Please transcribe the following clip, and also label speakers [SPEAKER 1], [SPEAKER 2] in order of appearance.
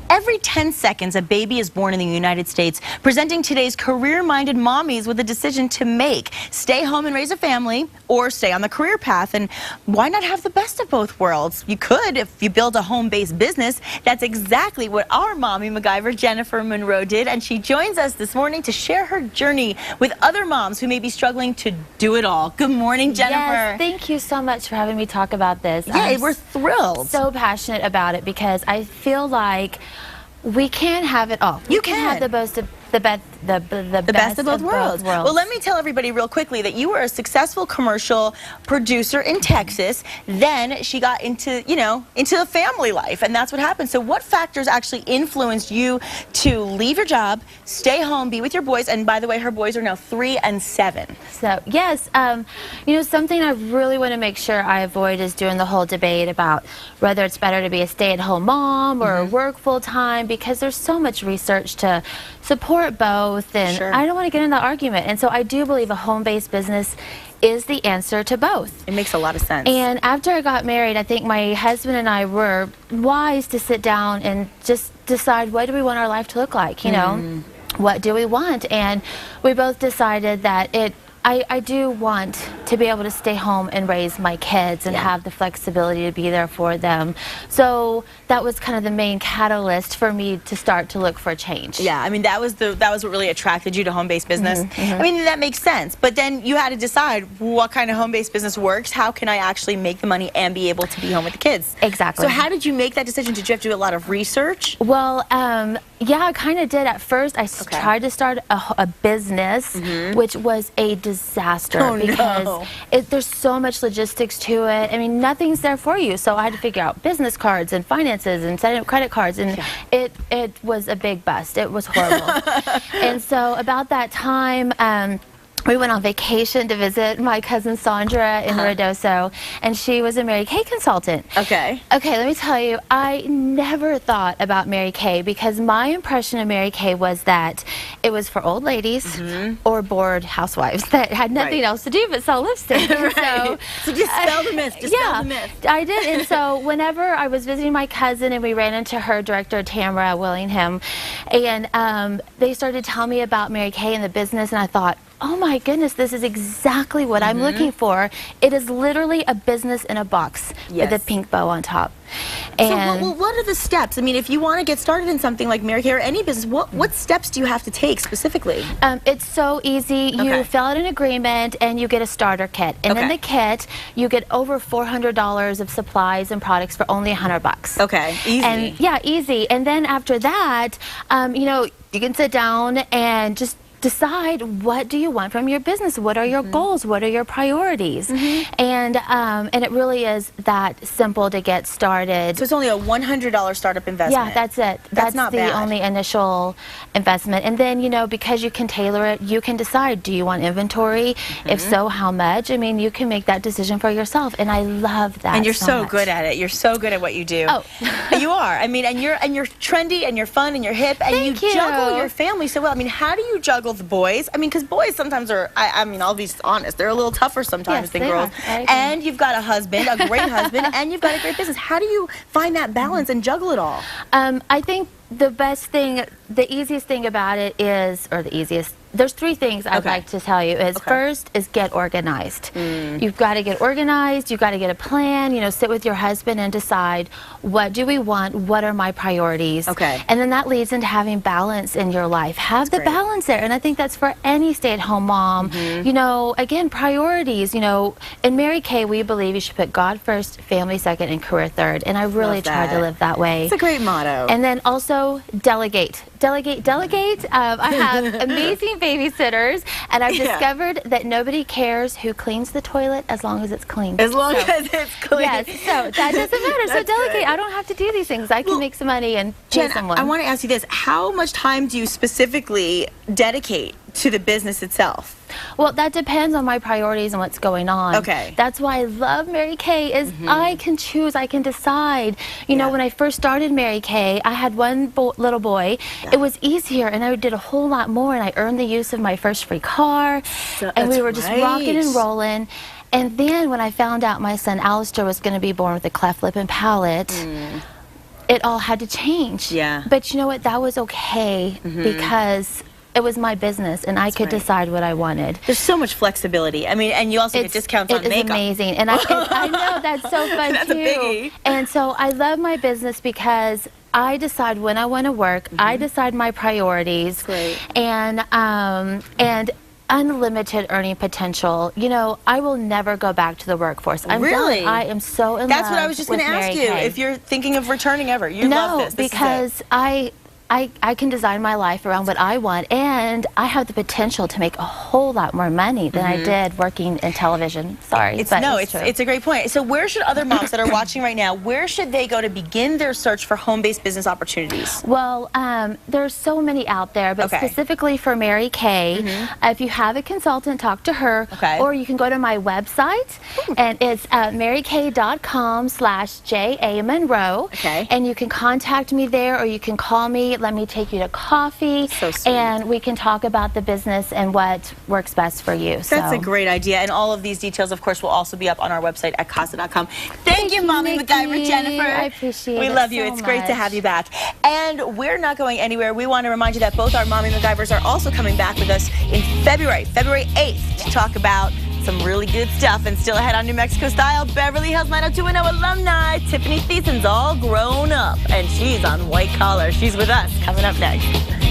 [SPEAKER 1] Every 10 seconds, a baby is born in the United States, presenting today's career-minded mommies with a decision to make. Stay home and raise a family, or stay on the career path. And why not have the best of both worlds? You could if you build a home-based business. That's exactly what our mommy Macgyver, Jennifer Munro, did. And she joins us this morning to share her journey with other moms who may be struggling to do it all. Good morning, Jennifer.
[SPEAKER 2] Yes, thank you so much for having me talk about this.
[SPEAKER 1] Yeah, we're thrilled.
[SPEAKER 2] So passionate about it because I feel like we can have it all.
[SPEAKER 1] You
[SPEAKER 2] we can have the best of the best
[SPEAKER 1] of both worlds. Well, let me tell everybody real quickly that you were a successful commercial producer in Texas. Then she got into, into the family life, and that's what happened. So what factors actually influenced you to leave your job, stay home, be with your boys? And by the way, her boys are now 3 and 7.
[SPEAKER 2] So yes, something I really want to make sure I avoid is doing the whole debate about whether it's better to be a stay-at-home mom or work full-time, because there's so much research to support both, and I don't want to get in the argument. And so I do believe a home-based business is the answer to both.
[SPEAKER 1] It makes a lot of sense.
[SPEAKER 2] And after I got married, I think my husband and I were wise to sit down and just decide, what do we want our life to look like? What do we want? And we both decided that I do want to be able to stay home and raise my kids and have the flexibility to be there for them. So that was kind of the main catalyst for me to start to look for a change.
[SPEAKER 1] Yeah, I mean, that was what really attracted you to home-based business. I mean, that makes sense. But then you had to decide what kind of home-based business works. How can I actually make the money and be able to be home with the kids?
[SPEAKER 2] Exactly.
[SPEAKER 1] So how did you make that decision? Did you have to do a lot of research?
[SPEAKER 2] Well, yeah, I kind of did. At first, I tried to start a business, which was a disaster because there's so much logistics to it. I mean, nothing's there for you. So I had to figure out business cards and finances and setting up credit cards, and it was a big bust. It was horrible. And so about that time, we went on vacation to visit my cousin Sandra in Ruidoso, and she was a Mary Kay consultant. Okay, let me tell you, I never thought about Mary Kay because my impression of Mary Kay was that it was for old ladies or bored housewives that had nothing else to do but sell lipstick.
[SPEAKER 1] So dispel the myth, dispel the myth.
[SPEAKER 2] I did. And so whenever I was visiting my cousin and we ran into her director, Tamara Willingham, and they started telling me about Mary Kay and the business, and I thought, oh my goodness, this is exactly what I'm looking for. It is literally a business in a box with a pink bow on top. And
[SPEAKER 1] so what are the steps? I mean, if you want to get started in something like Mary Kay or any business, what steps do you have to take specifically?
[SPEAKER 2] It's so easy. You fill out an agreement and you get a starter kit. And in the kit, you get over $400 of supplies and products for only $100.
[SPEAKER 1] Okay, easy.
[SPEAKER 2] And yeah, easy. And then after that, you can sit down and just decide, what do you want from your business? What are your goals? What are your priorities? And it really is that simple to get started.
[SPEAKER 1] So it's only a $100 startup investment.
[SPEAKER 2] Yeah, that's it. That's
[SPEAKER 1] not
[SPEAKER 2] the
[SPEAKER 1] bad.
[SPEAKER 2] only initial investment. And then, because you can tailor it, you can decide, do you want inventory? If so, how much? I mean, you can make that decision for yourself, and I love that.
[SPEAKER 1] And you're so
[SPEAKER 2] much.
[SPEAKER 1] good at it. You're so good at what you do.
[SPEAKER 2] Oh.
[SPEAKER 1] You are. I mean, and you're trendy, and you're fun, and you're hip, and
[SPEAKER 2] Thank
[SPEAKER 1] you
[SPEAKER 2] you.
[SPEAKER 1] juggle your family so well. I mean, how do you juggle the boys? I mean, because boys sometimes are, I mean, I'll be honest, they're a little tougher sometimes than girls. And you've got a husband, a great husband, and you've got a great business. How do you find that balance and juggle it all?
[SPEAKER 2] I think the best thing, the easiest thing about it is, or the easiest, there's 3 things I'd like to tell you. First is get organized. You've got to get organized, you've got to get a plan, sit with your husband and decide, what do we want, what are my priorities? And then that leads into having balance in your life. Have the balance there, and I think that's for any stay-at-home mom. Again, priorities. In Mary Kay, we believe you should put God first, family second, and career third, and I really try to live that way.
[SPEAKER 1] It's a great motto.
[SPEAKER 2] And then also delegate. Delegate. I have amazing babysitters, and I've discovered that nobody cares who cleans the toilet as long as it's clean.
[SPEAKER 1] As long as it's clean.
[SPEAKER 2] Yes, so that doesn't matter. So delegate. I don't have to do these things. I can make some money and pay someone.
[SPEAKER 1] I want to ask you this. How much time do you specifically dedicate to the business itself?
[SPEAKER 2] Well, that depends on my priorities and what's going on. That's why I love Mary Kay, is I can choose, I can decide. When I first started Mary Kay, I had one little boy. It was easier, and I did a whole lot more, and I earned the use of my first free car, and we were just rocking and rolling. And then when I found out my son Alistair was going to be born with a cleft lip and palate, it all had to change.
[SPEAKER 1] Yeah.
[SPEAKER 2] But you know what? That was okay because it was my business and I could decide what I wanted.
[SPEAKER 1] There's so much flexibility. I mean, and you also get discounts on makeup.
[SPEAKER 2] It is amazing. And I know that's so fun
[SPEAKER 1] that's
[SPEAKER 2] too.
[SPEAKER 1] A biggie.
[SPEAKER 2] And so I love my business because I decide when I want to work. I decide my priorities.
[SPEAKER 1] Great.
[SPEAKER 2] And unlimited earning potential. You know, I will never go back to the workforce. I'm
[SPEAKER 1] really?
[SPEAKER 2] done. I am so in love.
[SPEAKER 1] That's what I was just going to ask you. If you're thinking of returning ever, you love this.
[SPEAKER 2] No, because I can design my life around what I want, and I have the potential to make a whole lot more money than I did working in television. Sorry,
[SPEAKER 1] it's
[SPEAKER 2] true.
[SPEAKER 1] It's a great point. So where should other moms that are watching right now, where should they go to begin their search for home-based business opportunities?
[SPEAKER 2] Well, there's so many out there, but specifically for Mary Kay, if you have a consultant, talk to her, or you can go to my website, and it's marykay.com/JA-Munro, and you can contact me there, or you can call me. Let me take you to coffee, and we can talk about the business and what works best for you.
[SPEAKER 1] That's a great idea, and all of these details, of course, will also be up on our website at casa.com. Thank you, Mommy
[SPEAKER 2] Nikki.
[SPEAKER 1] Macgyver, Jennifer.
[SPEAKER 2] I appreciate it.
[SPEAKER 1] We love you.
[SPEAKER 2] So
[SPEAKER 1] it's great
[SPEAKER 2] much.
[SPEAKER 1] to have you back. And we're not going anywhere. We want to remind you that both our Mommy Macgyvers are also coming back with us in February 8th, to talk about some really good stuff. And still ahead on New Mexico Style, Beverly Hills 90210 alumni Tiffany Thiesen's all grown up, and she's on White Collar. She's with us coming up next.